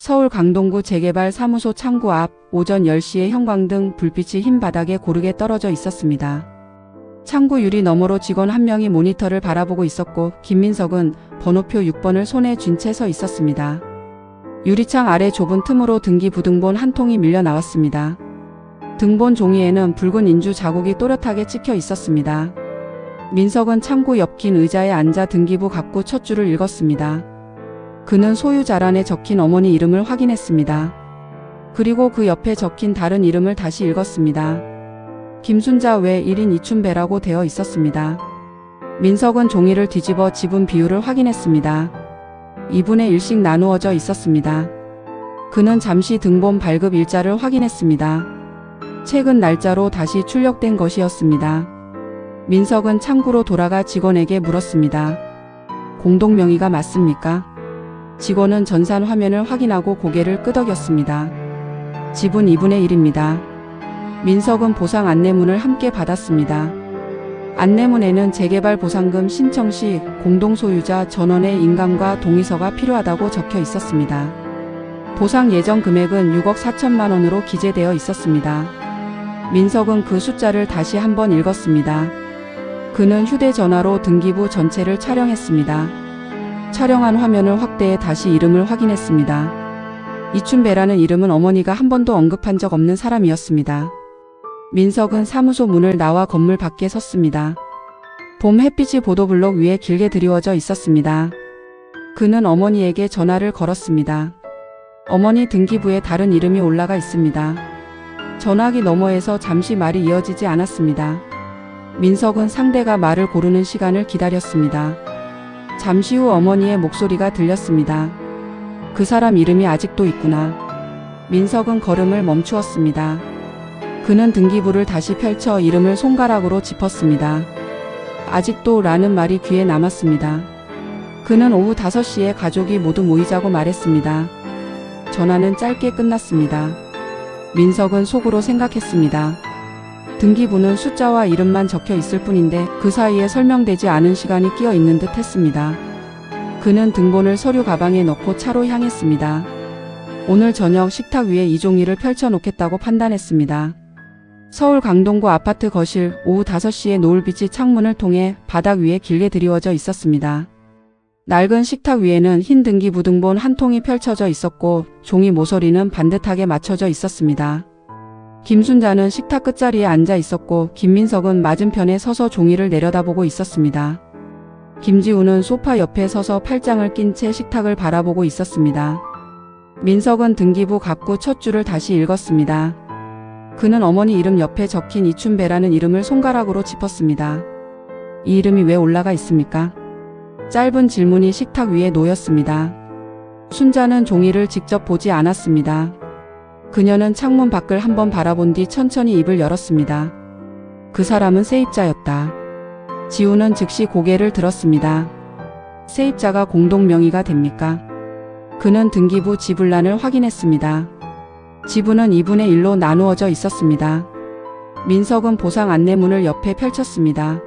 서울 강동구 재개발 사무소 창구 앞 오전 10시에 형광등 불빛이 흰 바닥에 고르게 떨어져 있었습니다. 창구 유리 너머로 직원 한 명이 모니터를 바라보고 있었고 김민석은 번호표 6번을 손에 쥔 채 서 있었습니다. 유리창 아래 좁은 틈으로 등기부 등본 한 통이 밀려 나왔습니다. 등본 종이에는 붉은 인주 자국이 또렷하게 찍혀 있었습니다. 민석은 창구 옆 긴 의자에 앉아 등기부 갑구 첫 줄을 읽었습니다. 그는 소유자란에 적힌 어머니 이름을 확인했습니다. 그리고 그 옆에 적힌 다른 이름을 다시 읽었습니다. 김순자 외 1인 이춘배라고 되어 있었습니다. 민석은 종이를 뒤집어 지분 비율을 확인했습니다. 2분의 1씩 나누어져 있었습니다. 그는 잠시 등본 발급 일자를 확인했습니다. 최근 날짜로 다시 출력된 것이었습니다. 민석은 창구로 돌아가 직원에게 물었습니다. 공동 명의가 맞습니까? 직원은 전산 화면을 확인하고 고개를 끄덕였습니다. 지분 2분의 1입니다. 민석은 보상 안내문을 함께 받았습니다. 안내문에는 재개발 보상금 신청 시 공동소유자 전원의 인감과 동의서가 필요하다고 적혀 있었습니다. 보상 예정 금액은 6억 4천만 원으로 기재되어 있었습니다. 민석은 그 숫자를 다시 한번 읽었습니다. 그는 휴대전화로 등기부 전체를 촬영했습니다. 촬영한 화면을 확대해 다시 이름을 확인했습니다. 이춘배라는 이름은 어머니가 한 번도 언급한 적 없는 사람이었습니다. 민석은 사무소 문을 나와 건물 밖에 섰습니다. 봄 햇빛이 보도블록 위에 길게 드리워져 있었습니다. 그는 어머니에게 전화를 걸었습니다. 어머니 등기부에 다른 이름이 올라가 있습니다. 전화기 너머에서 잠시 말이 이어지지 않았습니다. 민석은 상대가 말을 고르는 시간을 기다렸습니다. 잠시 후 어머니의 목소리가 들렸습니다. 그 사람 이름이 아직도 있구나. 민석은 걸음을 멈추었습니다. 그는 등기부를 다시 펼쳐 이름을 손가락으로 짚었습니다. 아직도 라는 말이 귀에 남았습니다. 그는 오후 5시에 가족이 모두 모이자고 말했습니다. 전화는 짧게 끝났습니다. 민석은 속으로 생각했습니다. 등기부는 숫자와 이름만 적혀 있을 뿐인데 그 사이에 설명되지 않은 시간이 끼어 있는 듯 했습니다. 그는 등본을 서류 가방에 넣고 차로 향했습니다. 오늘 저녁 식탁 위에 이 종이를 펼쳐 놓겠다고 판단했습니다. 서울 강동구 아파트 거실 오후 5시에 노을빛이 창문을 통해 바닥 위에 길게 드리워져 있었습니다. 낡은 식탁 위에는 흰 등기부 등본 한 통이 펼쳐져 있었고 종이 모서리는 반듯하게 맞춰져 있었습니다. 김순자는 식탁 끝자리에 앉아 있었고 김민석은 맞은편에 서서 종이를 내려다보고 있었습니다. 김지우는 소파 옆에 서서 팔짱을 낀 채 식탁을 바라보고 있었습니다. 민석은 등기부 갑구 첫 줄을 다시 읽었습니다. 그는 어머니 이름 옆에 적힌 이춘배라는 이름을 손가락으로 짚었습니다. 이 이름이 왜 올라가 있습니까? 짧은 질문이 식탁 위에 놓였습니다. 순자는 종이를 직접 보지 않았습니다. 그녀는 창문 밖을 한번 바라본 뒤 천천히 입을 열었습니다. 그 사람은 세입자였다. 지우는 즉시 고개를 들었습니다. 세입자가 공동 명의가 됩니까? 그는 등기부 지불란을 확인했습니다. 지분은 2분의 1로 나누어져 있었습니다. 민석은 보상 안내문을 옆에 펼쳤습니다.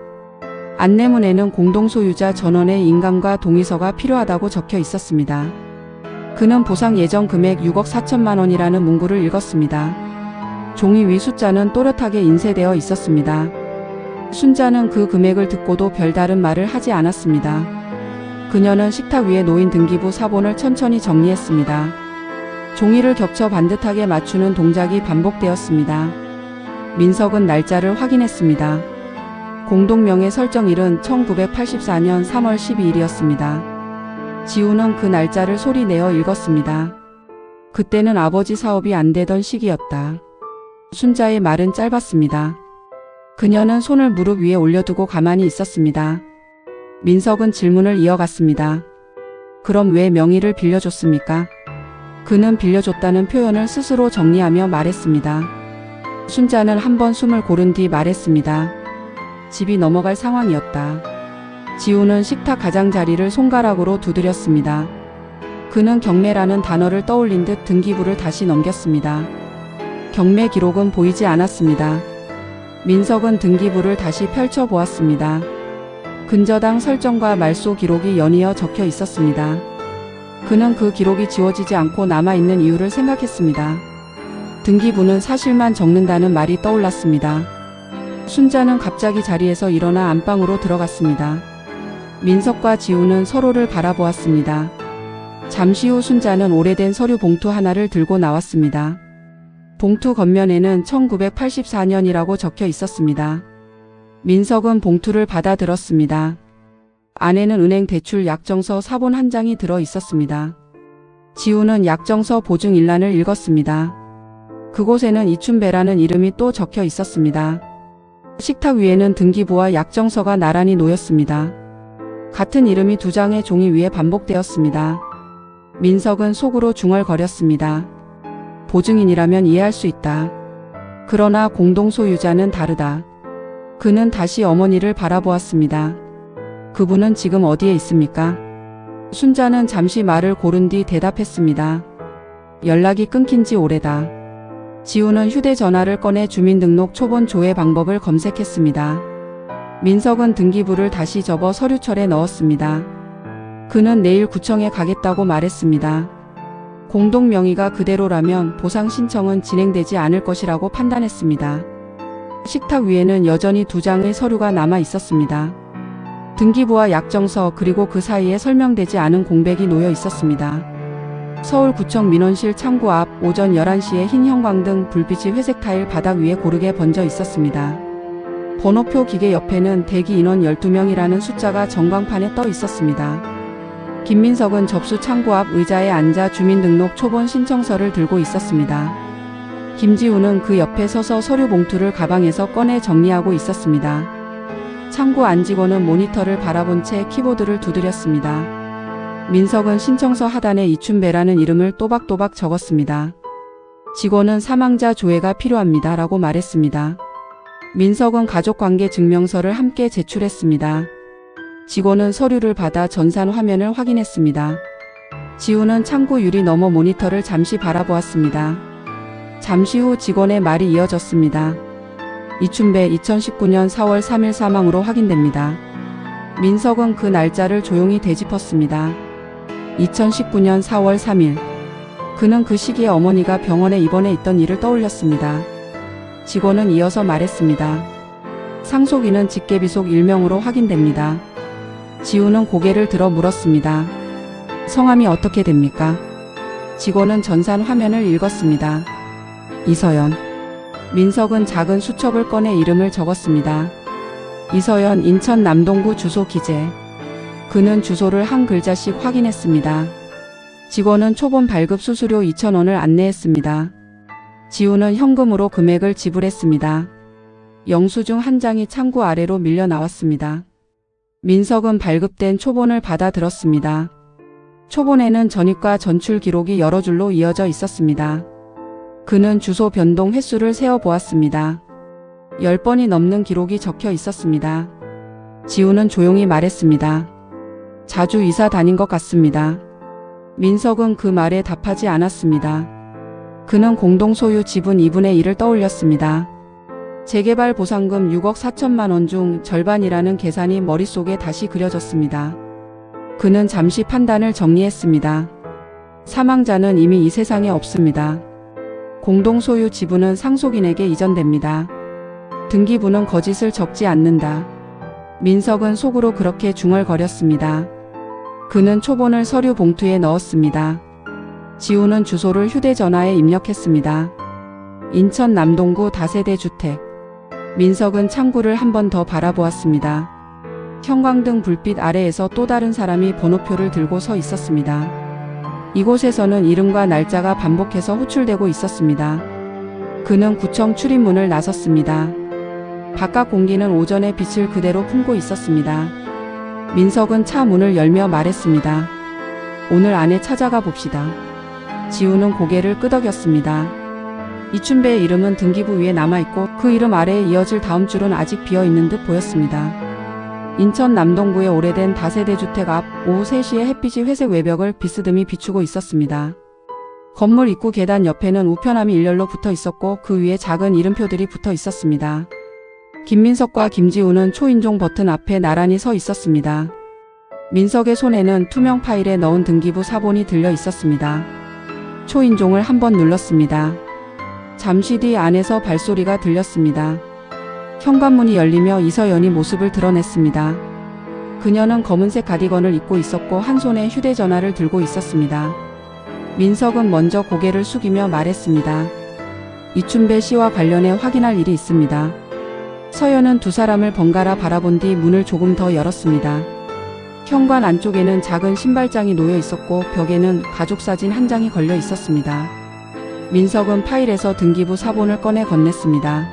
안내문에는 공동소유자 전원의 인감과 동의서가 필요하다고 적혀 있었습니다. 그는 보상 예정 금액 6억 4천만 원이라는 문구를 읽었습니다. 종이 위 숫자는 또렷하게 인쇄되어 있었습니다. 순자는 그 금액을 듣고도 별다른 말을 하지 않았습니다. 그녀는 식탁 위에 놓인 등기부 사본을 천천히 정리했습니다. 종이를 겹쳐 반듯하게 맞추는 동작이 반복되었습니다. 민석은 날짜를 확인했습니다. 공동명의 설정일은 1984년 3월 12일이었습니다. 지우는 그 날짜를 소리내어 읽었습니다. 그때는 아버지 사업이 안 되던 시기였다. 순자의 말은 짧았습니다. 그녀는 손을 무릎 위에 올려두고 가만히 있었습니다. 민석은 질문을 이어갔습니다. 그럼 왜 명의를 빌려줬습니까? 그는 빌려줬다는 표현을 스스로 정리하며 말했습니다. 순자는 한번 숨을 고른 뒤 말했습니다. 집이 넘어갈 상황이었다. 지우는 식탁 가장자리를 손가락으로 두드렸습니다. 그는 경매라는 단어를 떠올린 듯 등기부를 다시 넘겼습니다. 경매 기록은 보이지 않았습니다. 민석은 등기부를 다시 펼쳐보았습니다. 근저당 설정과 말소 기록이 연이어 적혀 있었습니다. 그는 그 기록이 지워지지 않고 남아있는 이유를 생각했습니다. 등기부는 사실만 적는다는 말이 떠올랐습니다. 순자는 갑자기 자리에서 일어나 안방으로 들어갔습니다. 민석과 지우는 서로를 바라보았습니다. 잠시 후 순자는 오래된 서류 봉투 하나를 들고 나왔습니다. 봉투 겉면에는 1984년이라고 적혀 있었습니다. 민석은 봉투를 받아들었습니다. 안에는 은행 대출 약정서 사본 한 장이 들어 있었습니다. 지우는 약정서 보증 일란을 읽었습니다. 그곳에는 이춘배라는 이름이 또 적혀 있었습니다. 식탁 위에는 등기부와 약정서가 나란히 놓였습니다. 같은 이름이 두 장의 종이 위에 반복되었습니다. 민석은 속으로 중얼거렸습니다. 보증인이라면 이해할 수 있다. 그러나 공동소유자는 다르다. 그는 다시 어머니를 바라보았습니다. 그분은 지금 어디에 있습니까? 순자는 잠시 말을 고른 뒤 대답했습니다. 연락이 끊긴 지 오래다. 지우는 휴대전화를 꺼내 주민등록 초본 조회 방법을 검색했습니다. 민석은 등기부를 다시 접어 서류철에 넣었습니다. 그는 내일 구청에 가겠다고 말했습니다. 공동 명의가 그대로라면 보상 신청은 진행되지 않을 것이라고 판단했습니다. 식탁 위에는 여전히 두 장의 서류가 남아 있었습니다. 등기부와 약정서 그리고 그 사이에 설명되지 않은 공백이 놓여 있었습니다. 서울구청 민원실 창구 앞 오전 11시에 흰 형광등 불빛이 회색 타일 바닥 위에 고르게 번져 있었습니다. 번호표 기계 옆에는 대기 인원 12명이라는 숫자가 전광판에 떠 있었습니다. 김민석은 접수 창구 앞 의자에 앉아 주민등록 초본 신청서를 들고 있었습니다. 김지우는 그 옆에 서서 서류 봉투를 가방에서 꺼내 정리하고 있었습니다. 창구 안 직원은 모니터를 바라본 채 키보드를 두드렸습니다. 민석은 신청서 하단에 이춘배라는 이름을 또박또박 적었습니다. 직원은 사망자 조회가 필요합니다 라고 말했습니다. 민석은 가족관계 증명서를 함께 제출했습니다. 직원은 서류를 받아 전산 화면을 확인했습니다. 지우는 창구 유리 너머 모니터를 잠시 바라보았습니다. 잠시 후 직원의 말이 이어졌습니다. 이춘배 2019년 4월 3일 사망으로 확인됩니다. 민석은 그 날짜를 조용히 되짚었습니다. 2019년 4월 3일. 그는 그 시기에 어머니가 병원에 입원해 있던 일을 떠올렸습니다. 직원은 이어서 말했습니다. 상속인은 직계비속 일명으로 확인됩니다. 지우는 고개를 들어 물었습니다. 성함이 어떻게 됩니까? 직원은 전산 화면을 읽었습니다. 이서연. 민석은 작은 수첩을 꺼내 이름을 적었습니다. 이서연 인천 남동구 주소 기재. 그는 주소를 한 글자씩 확인했습니다. 직원은 초본 발급 수수료 2,000원을 안내했습니다. 지우는 현금으로 금액을 지불했습니다. 영수증 한 장이 창구 아래로 밀려 나왔습니다. 민석은 발급된 초본을 받아들었습니다. 초본에는 전입과 전출 기록이 여러 줄로 이어져 있었습니다. 그는 주소 변동 횟수를 세어보았습니다. 10번이 넘는 기록이 적혀 있었습니다. 지우는 조용히 말했습니다. 자주 이사 다닌 것 같습니다. 민석은 그 말에 답하지 않았습니다. 그는 공동소유 지분 2분의 1을 떠올렸습니다. 재개발 보상금 6억 4천만 원 중 절반이라는 계산이 머릿속에 다시 그려졌습니다. 그는 잠시 판단을 정리했습니다. 사망자는 이미 이 세상에 없습니다. 공동소유 지분은 상속인에게 이전됩니다. 등기부는 거짓을 적지 않는다. 민석은 속으로 그렇게 중얼거렸습니다. 그는 초본을 서류 봉투에 넣었습니다. 지우는 주소를 휴대전화에 입력했습니다. 인천 남동구 다세대 주택. 민석은 창구를 한 번 더 바라보았습니다. 형광등 불빛 아래에서 또 다른 사람이 번호표를 들고 서 있었습니다. 이곳에서는 이름과 날짜가 반복해서 호출되고 있었습니다. 그는 구청 출입문을 나섰습니다. 바깥 공기는 오전의 빛을 그대로 품고 있었습니다. 민석은 차 문을 열며 말했습니다. 오늘 안에 찾아가 봅시다. 지우는 고개를 끄덕였습니다. 이춘배의 이름은 등기부 위에 남아있고 그 이름 아래에 이어질 다음 줄은 아직 비어있는 듯 보였습니다. 인천 남동구의 오래된 다세대 주택 앞 오후 3시에 햇빛이 회색 외벽을 비스듬히 비추고 있었습니다. 건물 입구 계단 옆에는 우편함이 일렬로 붙어 있었고 그 위에 작은 이름표들이 붙어 있었습니다. 김민석과 김지우는 초인종 버튼 앞에 나란히 서 있었습니다. 민석의 손에는 투명 파일에 넣은 등기부 사본이 들려 있었습니다. 초인종을 한번 눌렀습니다. 잠시 뒤 안에서 발소리가 들렸습니다. 현관문이 열리며 이서연이 모습을 드러냈습니다. 그녀는 검은색 가디건을 입고 있었고 한 손에 휴대전화를 들고 있었습니다. 민석은 먼저 고개를 숙이며 말했습니다. 이춘배 씨와 관련해 확인할 일이 있습니다. 서연은 두 사람을 번갈아 바라본 뒤 문을 조금 더 열었습니다. 현관 안쪽에는 작은 신발장이 놓여 있었고 벽에는 가족사진 한 장이 걸려 있었습니다. 민석은 파일에서 등기부 사본을 꺼내 건넸습니다.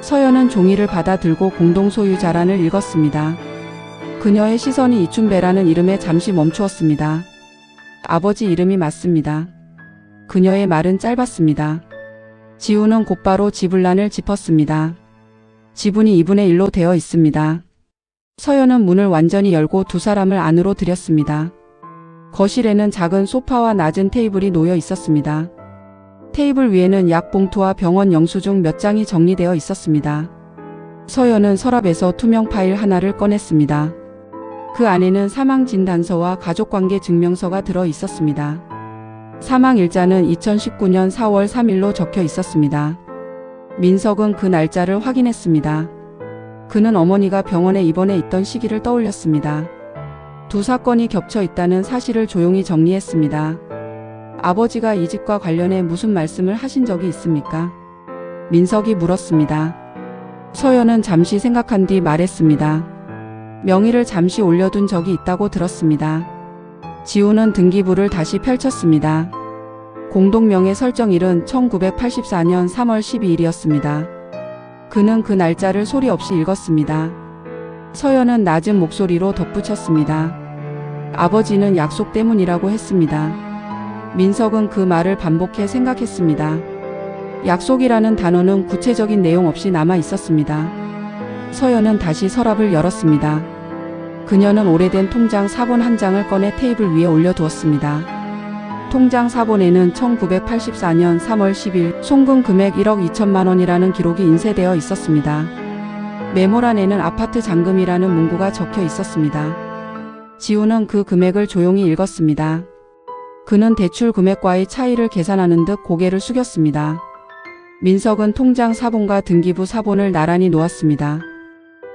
서연은 종이를 받아 들고 공동소유자란을 읽었습니다. 그녀의 시선이 이춘배라는 이름에 잠시 멈추었습니다. 아버지 이름이 맞습니다. 그녀의 말은 짧았습니다. 지우는 곧바로 지불란을 짚었습니다. 지분이 2분의 1로 되어 있습니다. 서연은 문을 완전히 열고 두 사람을 안으로 들였습니다. 거실에는 작은 소파와 낮은 테이블이 놓여 있었습니다. 테이블 위에는 약봉투와 병원 영수증 몇 장이 정리되어 있었습니다. 서연은 서랍에서 투명 파일 하나를 꺼냈습니다. 그 안에는 사망진단서와 가족관계 증명서가 들어 있었습니다. 사망일자는 2019년 4월 3일로 적혀 있었습니다. 민석은 그 날짜를 확인했습니다. 그는 어머니가 병원에 입원해 있던 시기를 떠올렸습니다. 두 사건이 겹쳐 있다는 사실을 조용히 정리했습니다. 아버지가 이 집과 관련해 무슨 말씀을 하신 적이 있습니까? 민석이 물었습니다. 서연은 잠시 생각한 뒤 말했습니다. 명의를 잠시 올려둔 적이 있다고 들었습니다. 지우는 등기부를 다시 펼쳤습니다. 공동명의 설정일은 1984년 3월 12일이었습니다. 그는 그 날짜를 소리 없이 읽었습니다. 서연은 낮은 목소리로 덧붙였습니다. 아버지는 약속 때문이라고 했습니다. 민석은 그 말을 반복해 생각했습니다. 약속이라는 단어는 구체적인 내용 없이 남아 있었습니다. 서연은 다시 서랍을 열었습니다. 그녀는 오래된 통장 사본 한 장을 꺼내 테이블 위에 올려두었습니다. 통장 사본에는 1984년 3월 10일 송금 금액 1억 2천만 원이라는 기록이 인쇄되어 있었습니다. 메모란에는 아파트 잔금이라는 문구가 적혀 있었습니다. 지우는 그 금액을 조용히 읽었습니다. 그는 대출 금액과의 차이를 계산하는 듯 고개를 숙였습니다. 민석은 통장 사본과 등기부 사본을 나란히 놓았습니다.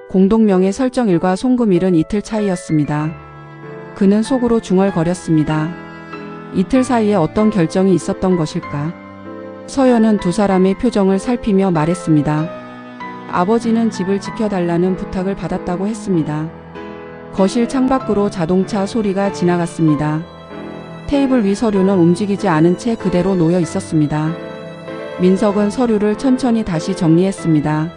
공동명의 설정일과 송금일은 이틀 차이였습니다. 그는 속으로 중얼거렸습니다. 이틀 사이에 어떤 결정이 있었던 것일까? 서연은 두 사람의 표정을 살피며 말했습니다. 아버지는 집을 지켜달라는 부탁을 받았다고 했습니다. 거실 창밖으로 자동차 소리가 지나갔습니다. 테이블 위 서류는 움직이지 않은 채 그대로 놓여 있었습니다. 민석은 서류를 천천히 다시 정리했습니다.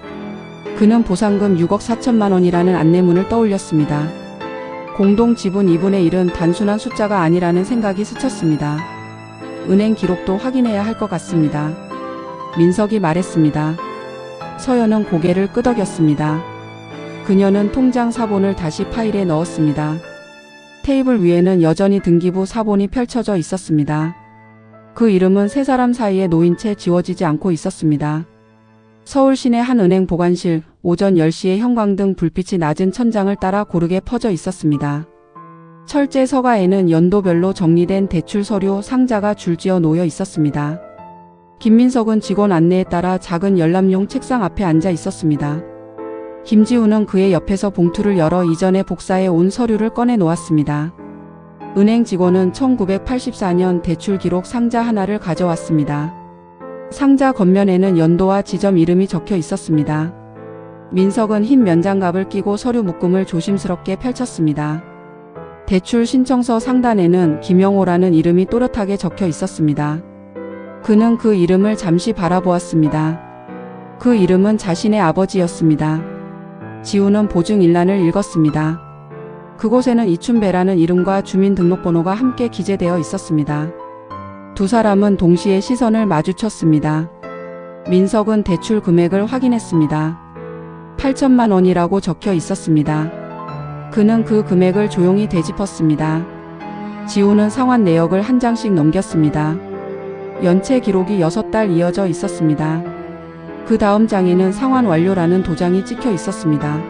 그는 보상금 6억 4천만 원이라는 안내문을 떠올렸습니다. 공동 지분 2분의 1은 단순한 숫자가 아니라는 생각이 스쳤습니다. 은행 기록도 확인해야 할 것 같습니다. 민석이 말했습니다. 서연은 고개를 끄덕였습니다. 그녀는 통장 사본을 다시 파일에 넣었습니다. 테이블 위에는 여전히 등기부 사본이 펼쳐져 있었습니다. 그 이름은 세 사람 사이에 놓인 채 지워지지 않고 있었습니다. 서울 시내 한 은행 보관실, 오전 10시에 형광등 불빛이 낮은 천장을 따라 고르게 퍼져 있었습니다. 철제 서가에는 연도별로 정리된 대출 서류 상자가 줄지어 놓여 있었습니다. 김민석은 직원 안내에 따라 작은 열람용 책상 앞에 앉아 있었습니다. 김지우는 그의 옆에서 봉투를 열어 이전에 복사해 온 서류를 꺼내 놓았습니다. 은행 직원은 1984년 대출 기록 상자 하나를 가져왔습니다. 상자 겉면에는 연도와 지점 이름이 적혀 있었습니다. 민석은 흰 면장갑을 끼고 서류 묶음을 조심스럽게 펼쳤습니다. 대출 신청서 상단에는 김영호라는 이름이 또렷하게 적혀 있었습니다. 그는 그 이름을 잠시 바라보았습니다. 그 이름은 자신의 아버지였습니다. 지우는 보증일란을 읽었습니다. 그곳에는 이춘배라는 이름과 주민등록번호가 함께 기재되어 있었습니다. 두 사람은 동시에 시선을 마주쳤습니다. 민석은 대출 금액을 확인했습니다. 8천만 원이라고 적혀 있었습니다. 그는 그 금액을 조용히 되짚었습니다. 지우는 상환 내역을 한 장씩 넘겼습니다. 연체 기록이 6달 이어져 있었습니다. 그 다음 장에는 상환 완료라는 도장이 찍혀 있었습니다.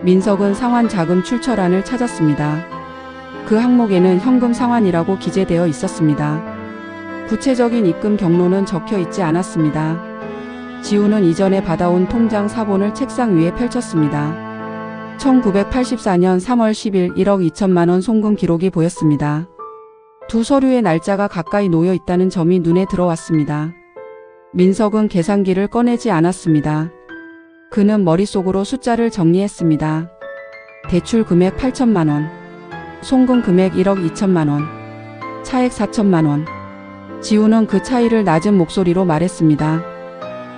민석은 상환 자금 출처란을 찾았습니다. 그 항목에는 현금 상환이라고 기재되어 있었습니다. 구체적인 입금 경로는 적혀 있지 않았습니다. 지우는 이전에 받아온 통장 사본을 책상 위에 펼쳤습니다. 1984년 3월 10일 1억 2천만 원 송금 기록이 보였습니다. 두 서류의 날짜가 가까이 놓여 있다는 점이 눈에 들어왔습니다. 민석은 계산기를 꺼내지 않았습니다. 그는 머릿속으로 숫자를 정리했습니다. 대출 금액 8천만 원, 송금 금액 1억 2천만 원, 차액 4천만 원. 지우는 그 차이를 낮은 목소리로 말했습니다.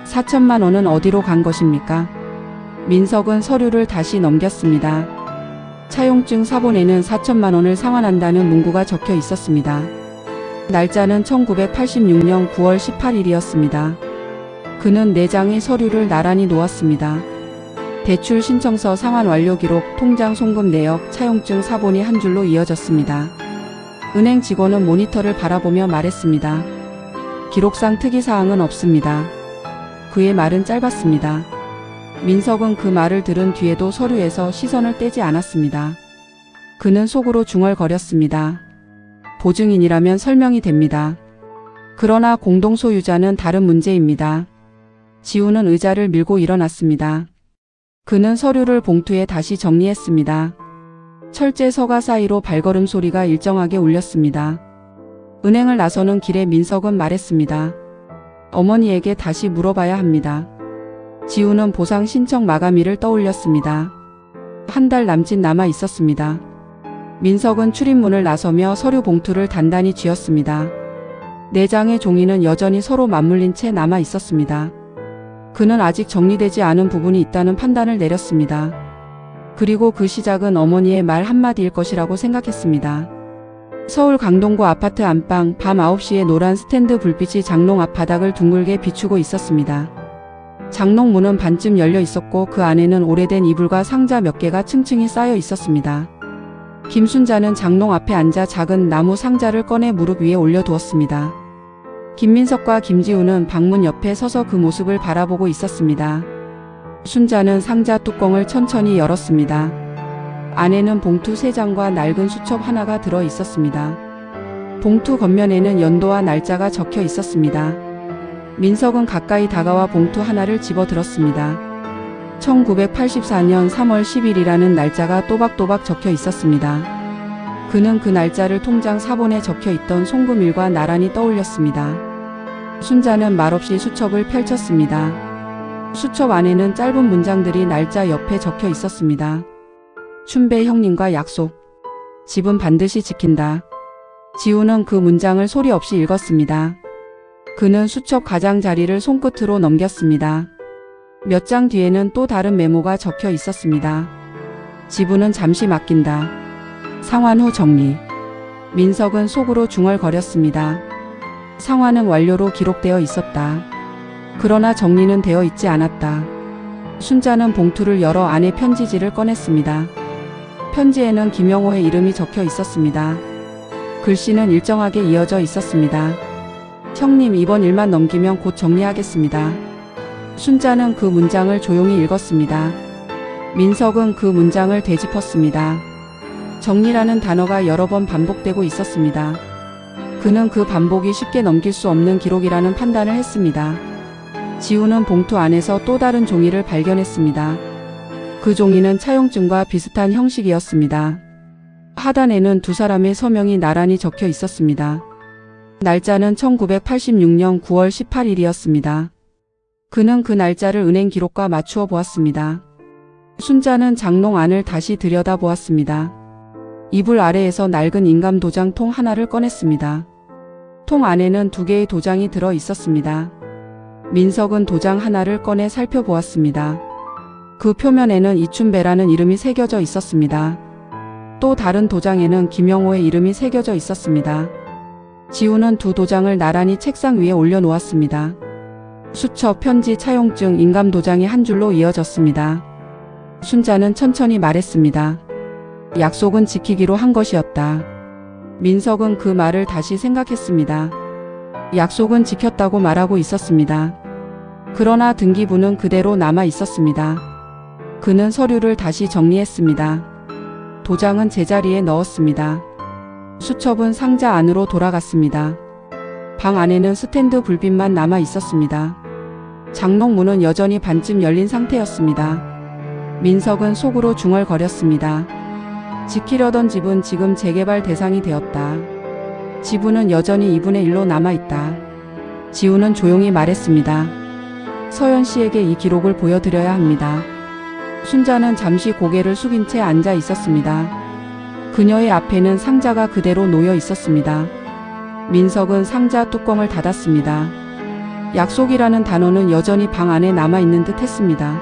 4천만 원은 어디로 간 것입니까? 민석은 서류를 다시 넘겼습니다. 차용증 사본에는 4천만 원을 상환한다는 문구가 적혀 있었습니다. 날짜는 1986년 9월 18일이었습니다. 그는 4장의 서류를 나란히 놓았습니다. 대출 신청서 상환 완료 기록, 통장 송금 내역, 차용증 사본이 한 줄로 이어졌습니다. 은행 직원은 모니터를 바라보며 말했습니다. 기록상 특이사항은 없습니다. 그의 말은 짧았습니다. 민석은 그 말을 들은 뒤에도 서류에서 시선을 떼지 않았습니다. 그는 속으로 중얼거렸습니다. 보증인이라면 설명이 됩니다. 그러나 공동소유자는 다른 문제입니다. 지우는 의자를 밀고 일어났습니다. 그는 서류를 봉투에 다시 정리했습니다. 철제 서가 사이로 발걸음 소리가 일정하게 울렸습니다. 은행을 나서는 길에 민석은 말했습니다. 어머니에게 다시 물어봐야 합니다. 지우는 보상 신청 마감일을 떠올렸습니다. 한 달 남짓 남아 있었습니다. 민석은 출입문을 나서며 서류 봉투를 단단히 쥐었습니다. 4장의 종이는 여전히 서로 맞물린 채 남아 있었습니다. 그는 아직 정리되지 않은 부분이 있다는 판단을 내렸습니다. 그리고 그 시작은 어머니의 말 한마디일 것이라고 생각했습니다. 서울 강동구 아파트 안방, 밤 9시에 노란 스탠드 불빛이 장롱 앞 바닥을 둥글게 비추고 있었습니다. 장롱 문은 반쯤 열려 있었고 그 안에는 오래된 이불과 상자 몇 개가 층층이 쌓여 있었습니다. 김순자는 장롱 앞에 앉아 작은 나무 상자를 꺼내 무릎 위에 올려두었습니다. 김민석과 김지우는 방문 옆에 서서 그 모습을 바라보고 있었습니다. 순자는 상자 뚜껑을 천천히 열었습니다. 안에는 봉투 3장과 낡은 수첩 하나가 들어 있었습니다. 봉투 겉면에는 연도와 날짜가 적혀 있었습니다. 민석은 가까이 다가와 봉투 하나를 집어들었습니다. 1984년 3월 10일이라는 날짜가 또박또박 적혀 있었습니다. 그는 그 날짜를 통장 사본에 적혀 있던 송금일과 나란히 떠올렸습니다. 순자는 말없이 수첩을 펼쳤습니다. 수첩 안에는 짧은 문장들이 날짜 옆에 적혀 있었습니다. 춘배 형님과 약속. 집은 반드시 지킨다. 지우는 그 문장을 소리 없이 읽었습니다. 그는 수첩 가장자리를 손끝으로 넘겼습니다. 몇 장 뒤에는 또 다른 메모가 적혀 있었습니다. 지분은 잠시 맡긴다. 상환 후 정리. 민석은 속으로 중얼거렸습니다. 상환은 완료로 기록되어 있었다. 그러나 정리는 되어 있지 않았다. 순자는 봉투를 열어 안에 편지지를 꺼냈습니다. 편지에는 김영호의 이름이 적혀 있었습니다. 글씨는 일정하게 이어져 있었습니다. 형님, 이번 일만 넘기면 곧 정리하겠습니다. 순자는 그 문장을 조용히 읽었습니다. 민석은 그 문장을 되짚었습니다. 정리라는 단어가 여러 번 반복되고 있었습니다. 그는 그 반복이 쉽게 넘길 수 없는 기록이라는 판단을 했습니다. 지우는 봉투 안에서 또 다른 종이를 발견했습니다. 그 종이는 차용증과 비슷한 형식이었습니다. 하단에는 두 사람의 서명이 나란히 적혀 있었습니다. 날짜는 1986년 9월 18일이었습니다. 그는 그 날짜를 은행 기록과 맞추어 보았습니다. 순자는 장롱 안을 다시 들여다보았습니다. 이불 아래에서 낡은 인감 도장 통 하나를 꺼냈습니다. 통 안에는 2개의 도장이 들어 있었습니다. 민석은 도장 하나를 꺼내 살펴보았습니다. 그 표면에는 이춘배라는 이름이 새겨져 있었습니다. 또 다른 도장에는 김영호의 이름이 새겨져 있었습니다. 지우는 두 도장을 나란히 책상 위에 올려놓았습니다. 수첩, 편지, 차용증, 인감 도장이 한 줄로 이어졌습니다. 순자는 천천히 말했습니다. 약속은 지키기로 한 것이었다. 민석은 그 말을 다시 생각했습니다. 약속은 지켰다고 말하고 있었습니다. 그러나 등기부는 그대로 남아 있었습니다. 그는 서류를 다시 정리했습니다. 도장은 제자리에 넣었습니다. 수첩은 상자 안으로 돌아갔습니다. 방 안에는 스탠드 불빛만 남아 있었습니다. 장롱문은 여전히 반쯤 열린 상태였습니다. 민석은 속으로 중얼거렸습니다. 지키려던 집은 지금 재개발 대상이 되었다. 지분은 여전히 2분의 1로 남아있다. 지우는 조용히 말했습니다. 서연 씨에게 이 기록을 보여드려야 합니다. 순자는 잠시 고개를 숙인 채 앉아 있었습니다. 그녀의 앞에는 상자가 그대로 놓여 있었습니다. 민석은 상자 뚜껑을 닫았습니다. 약속이라는 단어는 여전히 방 안에 남아있는 듯 했습니다.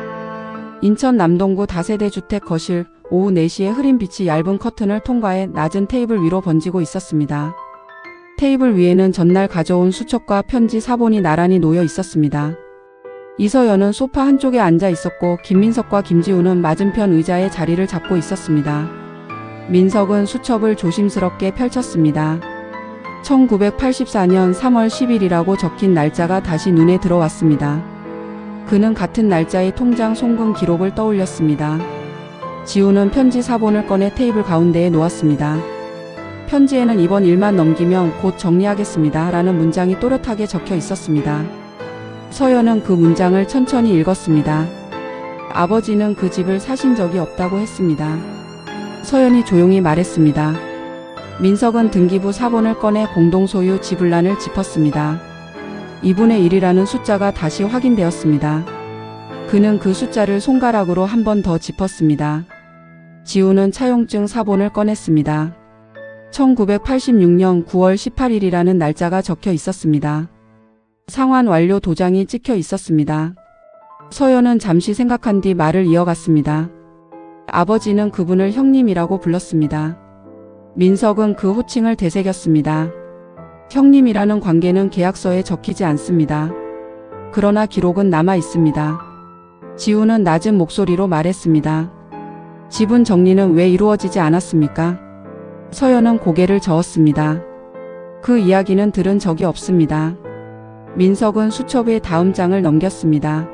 인천 남동구 다세대 주택 거실, 오후 4시에 흐린 빛이 얇은 커튼을 통과해 낮은 테이블 위로 번지고 있었습니다. 테이블 위에는 전날 가져온 수첩과 편지 사본이 나란히 놓여 있었습니다. 이서연은 소파 한쪽에 앉아 있었고 김민석과 김지우는 맞은편 의자에 자리를 잡고 있었습니다. 민석은 수첩을 조심스럽게 펼쳤습니다. 1984년 3월 10일이라고 적힌 날짜가 다시 눈에 들어왔습니다. 그는 같은 날짜의 통장 송금 기록을 떠올렸습니다. 지우는 편지 사본을 꺼내 테이블 가운데에 놓았습니다. 편지에는 이번 일만 넘기면 곧 정리하겠습니다. 라는 문장이 또렷하게 적혀 있었습니다. 서연은 그 문장을 천천히 읽었습니다. 아버지는 그 집을 사신 적이 없다고 했습니다. 서연이 조용히 말했습니다. 민석은 등기부 사본을 꺼내 공동소유 지불란을 짚었습니다. 2분의 1이라는 숫자가 다시 확인되었습니다. 그는 그 숫자를 손가락으로 한 번 더 짚었습니다. 지우는 차용증 사본을 꺼냈습니다. 1986년 9월 18일이라는 날짜가 적혀 있었습니다. 상환 완료 도장이 찍혀 있었습니다. 서연은 잠시 생각한 뒤 말을 이어갔습니다. 아버지는 그분을 형님이라고 불렀습니다. 민석은 그 호칭을 되새겼습니다. 형님이라는 관계는 계약서에 적히지 않습니다. 그러나 기록은 남아 있습니다. 지우는 낮은 목소리로 말했습니다. 지분 정리는 왜 이루어지지 않았습니까? 서연은 고개를 저었습니다. 그 이야기는 들은 적이 없습니다. 민석은 수첩의 다음 장을 넘겼습니다.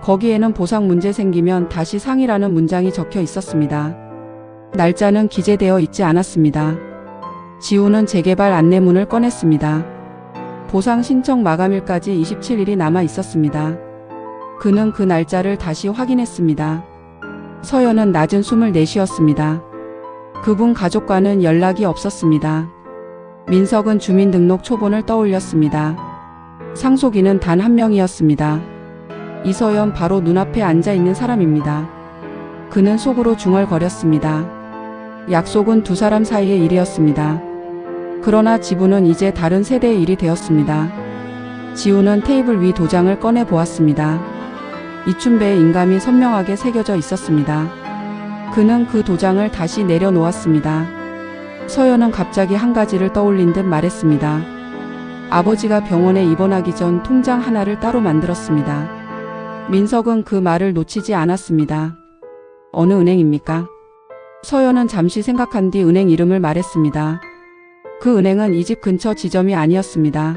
거기에는 보상 문제 생기면 다시 상의라는 문장이 적혀 있었습니다. 날짜는 기재되어 있지 않았습니다. 지우는 재개발 안내문을 꺼냈습니다. 보상 신청 마감일까지 27일이 남아 있었습니다. 그는 그 날짜를 다시 확인했습니다. 서연은 낮은 숨을 내쉬었습니다. 그분 가족과는 연락이 없었습니다. 민석은 주민등록 초본을 떠올렸습니다. 상속인은 단 한 명이었습니다. 이서연 바로 눈앞에 앉아있는 사람입니다. 그는 속으로 중얼거렸습니다. 약속은 두 사람 사이의 일이었습니다. 그러나 지분은 이제 다른 세대의 일이 되었습니다. 지우는 테이블 위 도장을 꺼내 보았습니다. 이춘배의 인감이 선명하게 새겨져 있었습니다. 그는 그 도장을 다시 내려놓았습니다. 서연은 갑자기 한 가지를 떠올린 듯 말했습니다. 아버지가 병원에 입원하기 전 통장 하나를 따로 만들었습니다. 민석은 그 말을 놓치지 않았습니다. 어느 은행입니까? 서연은 잠시 생각한 뒤 은행 이름을 말했습니다. 그 은행은 이 집 근처 지점이 아니었습니다.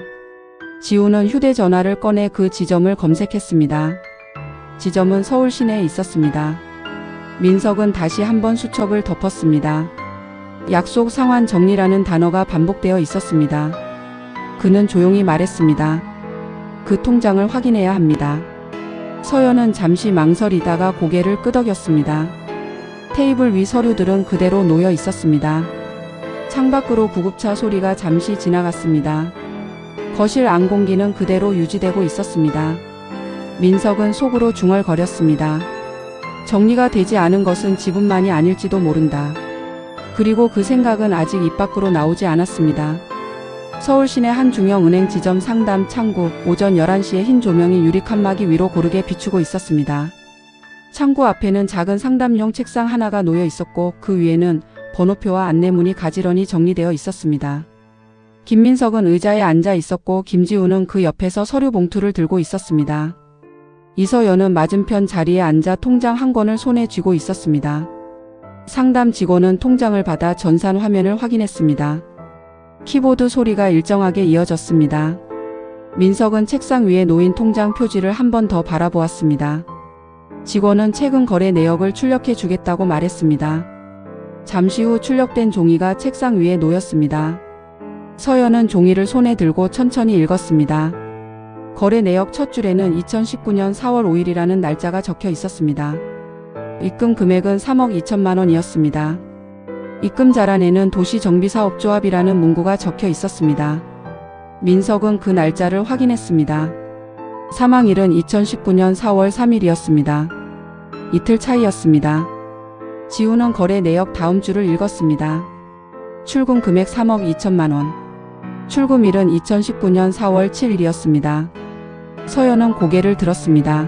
지우는 휴대전화를 꺼내 그 지점을 검색했습니다. 지점은 서울 시내에 있었습니다. 민석은 다시 한번 수첩을 덮었습니다. 약속 상환 정리라는 단어가 반복되어 있었습니다. 그는 조용히 말했습니다. 그 통장을 확인해야 합니다. 서연은 잠시 망설이다가 고개를 끄덕였습니다. 테이블 위 서류들은 그대로 놓여 있었습니다. 창밖으로 구급차 소리가 잠시 지나갔습니다. 거실 안 공기는 그대로 유지되고 있었습니다. 민석은 속으로 중얼거렸습니다. 정리가 되지 않은 것은 지분만이 아닐지도 모른다. 그리고 그 생각은 아직 입 밖으로 나오지 않았습니다. 서울 시내 한 중형 은행 지점 상담 창구, 오전 11시에 흰 조명이 유리 칸막이 위로 고르게 비추고 있었습니다. 창구 앞에는 작은 상담용 책상 하나가 놓여 있었고 그 위에는 번호표와 안내문이 가지런히 정리되어 있었습니다. 김민석은 의자에 앉아 있었고 김지우는 그 옆에서 서류 봉투를 들고 있었습니다. 이서연은 맞은편 자리에 앉아 통장 한 권을 손에 쥐고 있었습니다. 상담 직원은 통장을 받아 전산 화면을 확인했습니다. 키보드 소리가 일정하게 이어졌습니다. 민석은 책상 위에 놓인 통장 표지를 한 번 더 바라보았습니다. 직원은 최근 거래 내역을 출력해 주겠다고 말했습니다. 잠시 후 출력된 종이가 책상 위에 놓였습니다. 서연은 종이를 손에 들고 천천히 읽었습니다. 거래 내역 첫 줄에는 2019년 4월 5일이라는 날짜가 적혀 있었습니다. 입금 금액은 3억 2천만 원이었습니다. 입금 자란에는 도시정비사업조합이라는 문구가 적혀 있었습니다. 민석은 그 날짜를 확인했습니다. 사망일은 2019년 4월 3일이었습니다. 이틀 차이였습니다. 지우는 거래 내역 다음 줄을 읽었습니다. 출금 금액 3억 2천만 원. 출금일은 2019년 4월 7일이었습니다. 서연은 고개를 들었습니다.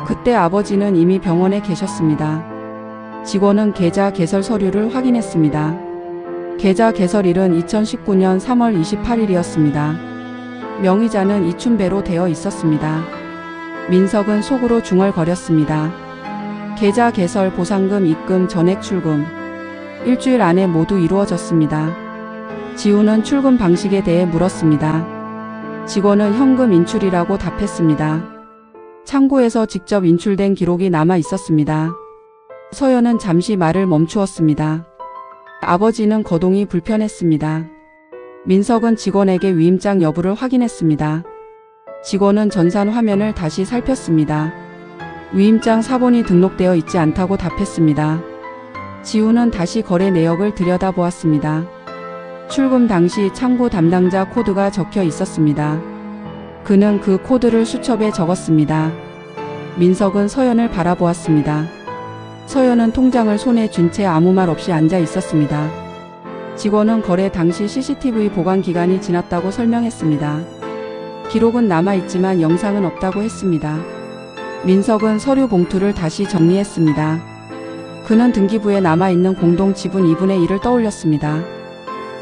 그때 아버지는 이미 병원에 계셨습니다. 직원은 계좌 개설 서류를 확인했습니다. 계좌 개설일은 2019년 3월 28일이었습니다. 명의자는 이춘배로 되어 있었습니다. 민석은 속으로 중얼거렸습니다. 계좌 개설, 보상금, 입금, 전액 출금. 일주일 안에 모두 이루어졌습니다. 지우는 출금 방식에 대해 물었습니다. 직원은 현금 인출이라고 답했습니다. 창고에서 직접 인출된 기록이 남아 있었습니다. 서연은 잠시 말을 멈추었습니다. 아버지는 거동이 불편했습니다. 민석은 직원에게 위임장 여부를 확인했습니다. 직원은 전산 화면을 다시 살폈습니다. 위임장 사본이 등록되어 있지 않다고 답했습니다. 지우는 다시 거래 내역을 들여다보았습니다. 출금 당시 창고 담당자 코드가 적혀 있었습니다. 그는 그 코드를 수첩에 적었습니다. 민석은 서연을 바라보았습니다. 서연은 통장을 손에 쥔 채 아무 말 없이 앉아 있었습니다. 직원은 거래 당시 CCTV 보관 기간이 지났다고 설명했습니다. 기록은 남아있지만 영상은 없다고 했습니다. 민석은 서류 봉투를 다시 정리했습니다. 그는 등기부에 남아있는 공동 지분 2분의 1을 떠올렸습니다.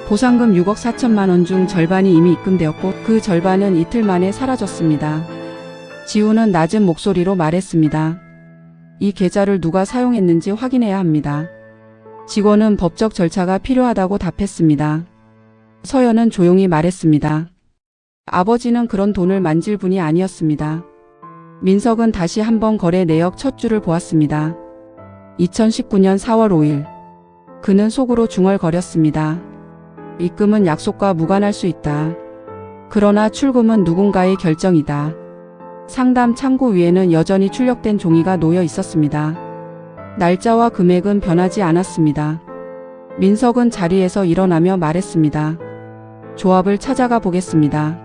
보상금 6억 4천만 원 중 절반이 이미 입금되었고 그 절반은 이틀 만에 사라졌습니다. 지우는 낮은 목소리로 말했습니다. 이 계좌를 누가 사용했는지 확인해야 합니다. 직원은 법적 절차가 필요하다고 답했습니다. 서연은 조용히 말했습니다. 아버지는 그런 돈을 만질 분이 아니었습니다. 민석은 다시 한번 거래 내역 첫 줄을 보았습니다. 2019년 4월 5일. 그는 속으로 중얼거렸습니다. 입금은 약속과 무관할 수 있다. 그러나 출금은 누군가의 결정이다. 상담 창고 위에는 여전히 출력된 종이가 놓여 있었습니다. 날짜와 금액은 변하지 않았습니다. 민석은 자리에서 일어나며 말했습니다. 조합을 찾아가 보겠습니다.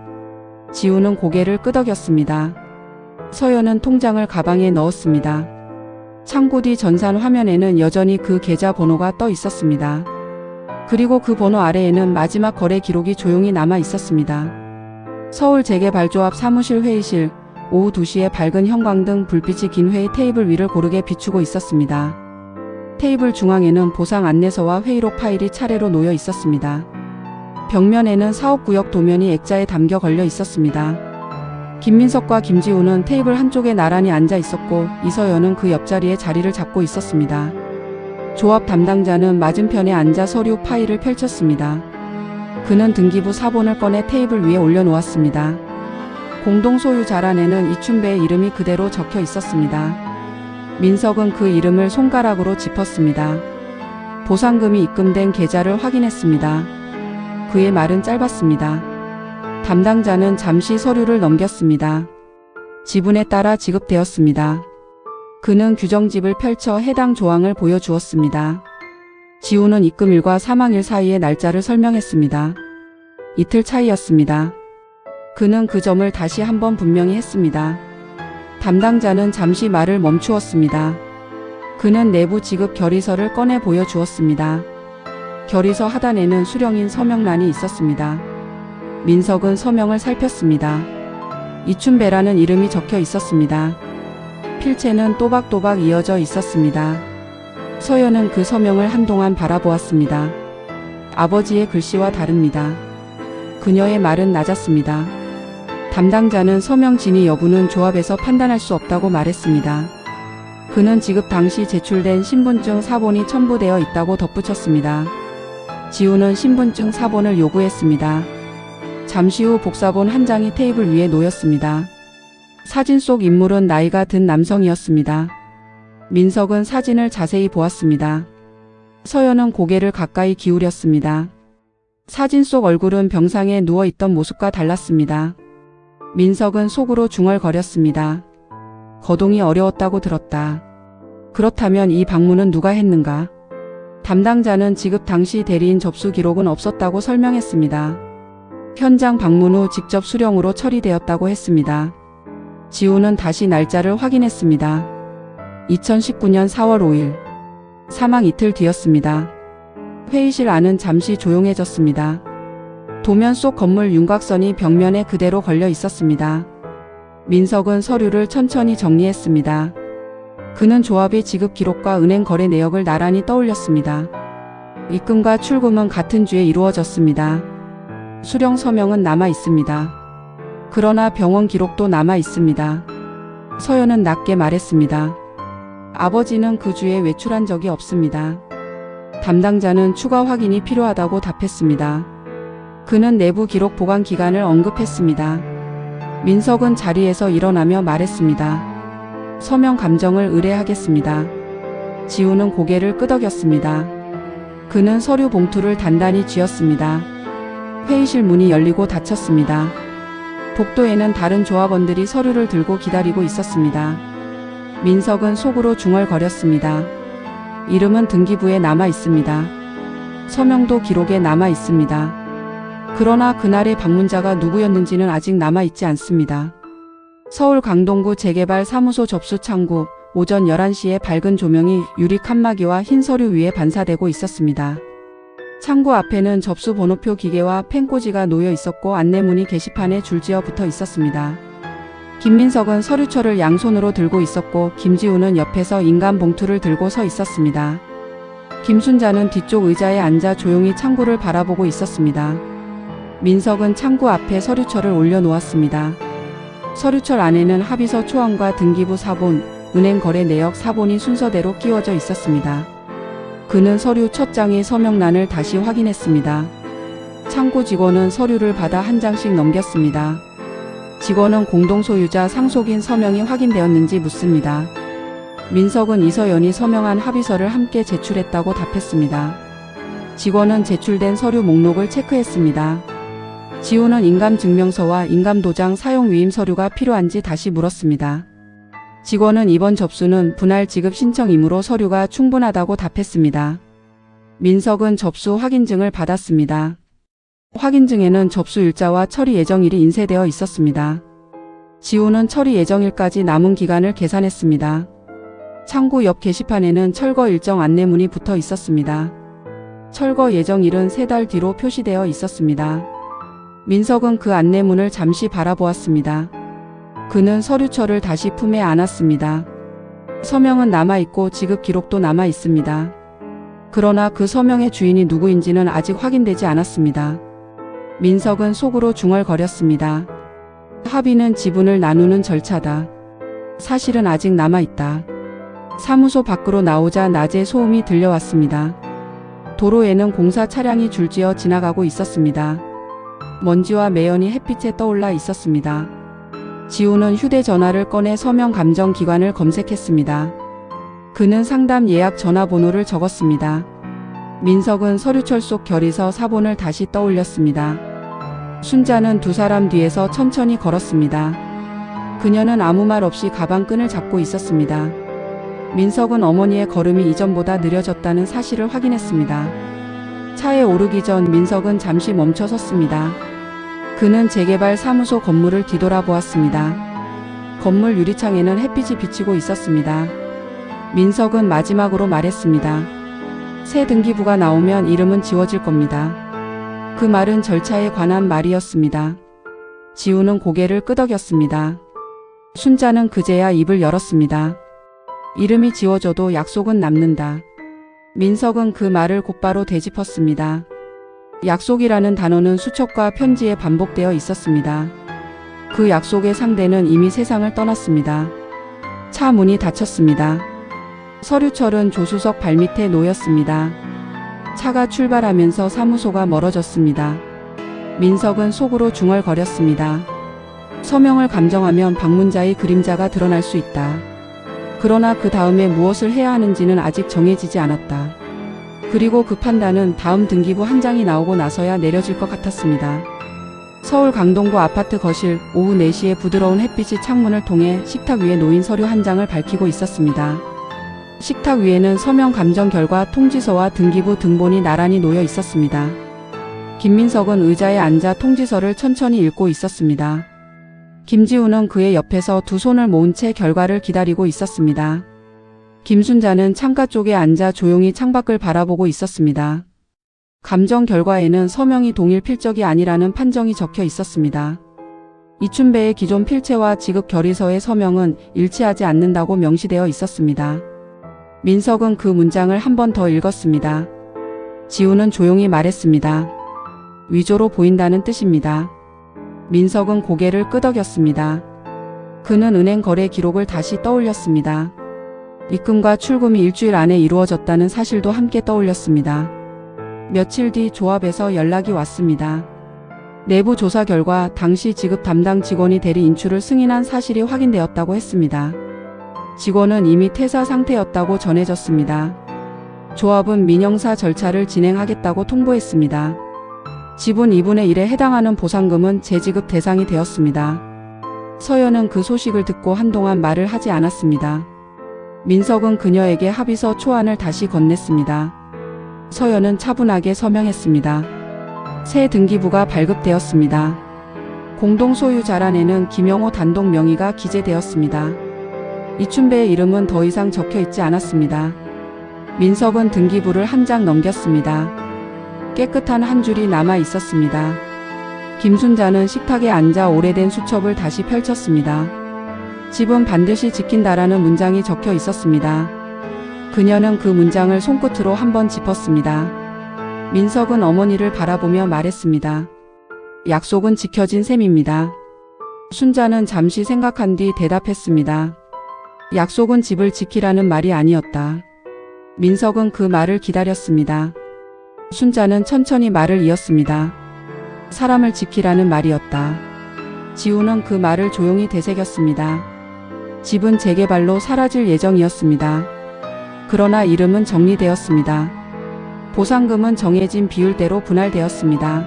지우는 고개를 끄덕였습니다. 서연은 통장을 가방에 넣었습니다. 창고 뒤 전산 화면에는 여전히 그 계좌 번호가 떠 있었습니다. 그리고 그 번호 아래에는 마지막 거래 기록이 조용히 남아 있었습니다. 서울재개발조합 사무실 회의실. 오후 2시에 밝은 형광등 불빛이 긴 회의 테이블 위를 고르게 비추고 있었습니다. 테이블 중앙에는 보상 안내서와 회의록 파일이 차례로 놓여 있었습니다. 벽면에는 사업구역 도면이 액자에 담겨 걸려 있었습니다. 김민석과 김지우는 테이블 한쪽에 나란히 앉아 있었고 이서연은 그 옆자리에 자리를 잡고 있었습니다. 조합 담당자는 맞은편에 앉아 서류 파일을 펼쳤습니다. 그는 등기부 사본을 꺼내 테이블 위에 올려놓았습니다. 공동소유 자란에는 이춘배의 이름이 그대로 적혀 있었습니다. 민석은 그 이름을 손가락으로 짚었습니다. 보상금이 입금된 계좌를 확인했습니다. 그의 말은 짧았습니다. 담당자는 잠시 서류를 넘겼습니다. 지분에 따라 지급되었습니다. 그는 규정집을 펼쳐 해당 조항을 보여주었습니다. 지우는 입금일과 사망일 사이의 날짜를 설명했습니다. 이틀 차이였습니다. 그는 그 점을 다시 한번 분명히 했습니다. 담당자는 잠시 말을 멈추었습니다. 그는 내부 지급 결의서를 꺼내 보여주었습니다. 결의서 하단에는 수령인 서명란이 있었습니다. 민석은 서명을 살폈습니다. 이춘배라는 이름이 적혀 있었습니다. 필체는 또박또박 이어져 있었습니다. 서연은 그 서명을 한동안 바라보았습니다. 아버지의 글씨와 다릅니다. 그녀의 말은 낮았습니다. 담당자는 서명 진위 여부는 조합에서 판단할 수 없다고 말했습니다. 그는 지급 당시 제출된 신분증 사본이 첨부되어 있다고 덧붙였습니다. 지우는 신분증 사본을 요구했습니다. 잠시 후 복사본 한 장이 테이블 위에 놓였습니다. 사진 속 인물은 나이가 든 남성이었습니다. 민석은 사진을 자세히 보았습니다. 서연은 고개를 가까이 기울였습니다. 사진 속 얼굴은 병상에 누워있던 모습과 달랐습니다. 민석은 속으로 중얼거렸습니다. 거동이 어려웠다고 들었다. 그렇다면 이 방문은 누가 했는가? 담당자는 지급 당시 대리인 접수 기록은 없었다고 설명했습니다. 현장 방문 후 직접 수령으로 처리되었다고 했습니다. 지우는 다시 날짜를 확인했습니다. 2019년 4월 5일. 사망 이틀 뒤였습니다. 회의실 안은 잠시 조용해졌습니다. 도면 속 건물 윤곽선이 벽면에 그대로 걸려 있었습니다. 민석은 서류를 천천히 정리했습니다. 그는 조합의 지급 기록과 은행 거래 내역을 나란히 떠올렸습니다. 입금과 출금은 같은 주에 이루어졌습니다. 수령 서명은 남아 있습니다. 그러나 병원 기록도 남아 있습니다. 서연은 낮게 말했습니다. 아버지는 그 주에 외출한 적이 없습니다. 담당자는 추가 확인이 필요하다고 답했습니다. 그는 내부 기록 보관 기간을 언급했습니다. 민석은 자리에서 일어나며 말했습니다. 서명 감정을 의뢰하겠습니다. 지우는 고개를 끄덕였습니다. 그는 서류 봉투를 단단히 쥐었습니다. 회의실 문이 열리고 닫혔습니다. 복도에는 다른 조합원들이 서류를 들고 기다리고 있었습니다. 민석은 속으로 중얼거렸습니다. 이름은 등기부에 남아 있습니다. 서명도 기록에 남아 있습니다. 그러나 그날의 방문자가 누구였는지는 아직 남아 있지 않습니다. 서울 강동구 재개발 사무소 접수 창구, 오전 11시에 밝은 조명이 유리 칸막이와 흰 서류 위에 반사되고 있었습니다. 창구 앞에는 접수 번호표 기계와 펜꽂이가 놓여 있었고 안내문이 게시판에 줄지어 붙어 있었습니다. 김민석은 서류철을 양손으로 들고 있었고 김지우는 옆에서 인감 봉투를 들고 서 있었습니다. 김순자는 뒤쪽 의자에 앉아 조용히 창구를 바라보고 있었습니다. 민석은 창구 앞에 서류철을 올려놓았습니다. 서류철 안에는 합의서 초안과 등기부 사본, 은행 거래 내역 사본이 순서대로 끼워져 있었습니다. 그는 서류 첫 장의 서명란을 다시 확인했습니다. 창구 직원은 서류를 받아 한 장씩 넘겼습니다. 직원은 공동소유자 상속인 서명이 확인되었는지 묻습니다. 민석은 이서연이 서명한 합의서를 함께 제출했다고 답했습니다. 직원은 제출된 서류 목록을 체크했습니다. 지우는 인감증명서와 인감도장 사용 위임 서류가 필요한지 다시 물었습니다. 직원은 이번 접수는 분할 지급 신청이므로 서류가 충분하다고 답했습니다. 민석은 접수 확인증을 받았습니다. 확인증에는 접수 일자와 처리 예정일이 인쇄되어 있었습니다. 지우는 처리 예정일까지 남은 기간을 계산했습니다. 창구 옆 게시판에는 철거 일정 안내문이 붙어 있었습니다. 철거 예정일은 3달 뒤로 표시되어 있었습니다. 민석은 그 안내문을 잠시 바라보았습니다. 그는 서류철을 다시 품에 안았습니다. 서명은 남아있고 지급 기록도 남아있습니다. 그러나 그 서명의 주인이 누구인지는 아직 확인되지 않았습니다. 민석은 속으로 중얼거렸습니다. 합의는 지분을 나누는 절차다. 사실은 아직 남아있다. 사무소 밖으로 나오자 낮에 소음이 들려왔습니다. 도로에는 공사 차량이 줄지어 지나가고 있었습니다. 먼지와 매연이 햇빛에 떠올라 있었습니다. 지우는 휴대전화를 꺼내 서명 감정 기관을 검색했습니다. 그는 상담 예약 전화번호를 적었습니다. 민석은 서류철 속 결의서 사본을 다시 떠올렸습니다. 순자는 두 사람 뒤에서 천천히 걸었습니다. 그녀는 아무 말 없이 가방끈을 잡고 있었습니다. 민석은 어머니의 걸음이 이전보다 느려졌다는 사실을 확인했습니다. 차에 오르기 전 민석은 잠시 멈춰 섰습니다. 그는 재개발 사무소 건물을 뒤돌아보았습니다. 건물 유리창에는 햇빛이 비치고 있었습니다. 민석은 마지막으로 말했습니다. 새 등기부가 나오면 이름은 지워질 겁니다. 그 말은 절차에 관한 말이었습니다. 지우는 고개를 끄덕였습니다. 순자는 그제야 입을 열었습니다. 이름이 지워져도 약속은 남는다. 민석은 그 말을 곧바로 되짚었습니다. 약속이라는 단어는 수첩과 편지에 반복되어 있었습니다. 그 약속의 상대는 이미 세상을 떠났습니다. 차 문이 닫혔습니다. 서류철은 조수석 발밑에 놓였습니다. 차가 출발하면서 사무소가 멀어졌습니다. 민석은 속으로 중얼거렸습니다. 서명을 감정하면 방문자의 그림자가 드러날 수 있다. 그러나 그 다음에 무엇을 해야 하는지는 아직 정해지지 않았다. 그리고 그 판단은 다음 등기부 한 장이 나오고 나서야 내려질 것 같았습니다. 서울 강동구 아파트 거실 오후 4시에 부드러운 햇빛이 창문을 통해 식탁 위에 놓인 서류 한 장을 밝히고 있었습니다. 식탁 위에는 서명 감정 결과 통지서와 등기부 등본이 나란히 놓여 있었습니다. 김민석은 의자에 앉아 통지서를 천천히 읽고 있었습니다. 김지우는 그의 옆에서 두 손을 모은 채 결과를 기다리고 있었습니다. 김순자는 창가 쪽에 앉아 조용히 창밖을 바라보고 있었습니다. 감정 결과에는 서명이 동일 필적이 아니라는 판정이 적혀 있었습니다. 이춘배의 기존 필체와 지급 결의서의 서명은 일치하지 않는다고 명시되어 있었습니다. 민석은 그 문장을 한 번 더 읽었습니다. 지우는 조용히 말했습니다. 위조로 보인다는 뜻입니다. 민석은 고개를 끄덕였습니다. 그는 은행 거래 기록을 다시 떠올렸습니다. 입금과 출금이 일주일 안에 이루어졌다는 사실도 함께 떠올렸습니다. 며칠 뒤 조합에서 연락이 왔습니다. 내부 조사 결과 당시 지급 담당 직원이 대리 인출을 승인한 사실이 확인되었다고 했습니다. 직원은 이미 퇴사 상태였다고 전해졌습니다. 조합은 민형사 절차를 진행하겠다고 통보했습니다. 지분 2분의 1에 해당하는 보상금은 재지급 대상이 되었습니다. 서연은 그 소식을 듣고 한동안 말을 하지 않았습니다. 민석은 그녀에게 합의서 초안을 다시 건넸습니다. 서연은 차분하게 서명했습니다. 새 등기부가 발급되었습니다. 공동 소유자란에는 김영호 단독 명의가 기재되었습니다. 이춘배의 이름은 더 이상 적혀 있지 않았습니다. 민석은 등기부를 한 장 넘겼습니다. 깨끗한 한 줄이 남아 있었습니다. 김순자는 식탁에 앉아 오래된 수첩을 다시 펼쳤습니다. 집은 반드시 지킨다라는 문장이 적혀 있었습니다. 그녀는 그 문장을 손끝으로 한번 짚었습니다. 민석은 어머니를 바라보며 말했습니다. 약속은 지켜진 셈입니다. 순자는 잠시 생각한 뒤 대답했습니다. 약속은 집을 지키라는 말이 아니었다. 민석은 그 말을 기다렸습니다. 순자는 천천히 말을 이었습니다. 사람을 지키라는 말이었다. 지우는 그 말을 조용히 되새겼습니다. 집은 재개발로 사라질 예정이었습니다. 그러나 이름은 정리되었습니다. 보상금은 정해진 비율대로 분할되었습니다.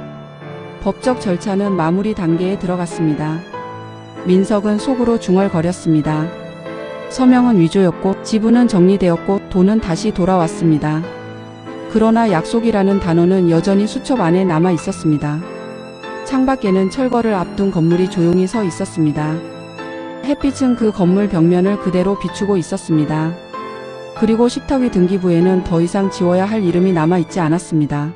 법적 절차는 마무리 단계에 들어갔습니다. 민석은 속으로 중얼거렸습니다. 서명은 위조였고 지분은 정리되었고 돈은 다시 돌아왔습니다. 그러나 약속이라는 단어는 여전히 수첩 안에 남아 있었습니다. 창밖에는 철거를 앞둔 건물이 조용히 서 있었습니다. 햇빛은 그 건물 벽면을 그대로 비추고 있었습니다. 그리고 식탁 위 등기부에는 더 이상 지워야 할 이름이 남아 있지 않았습니다.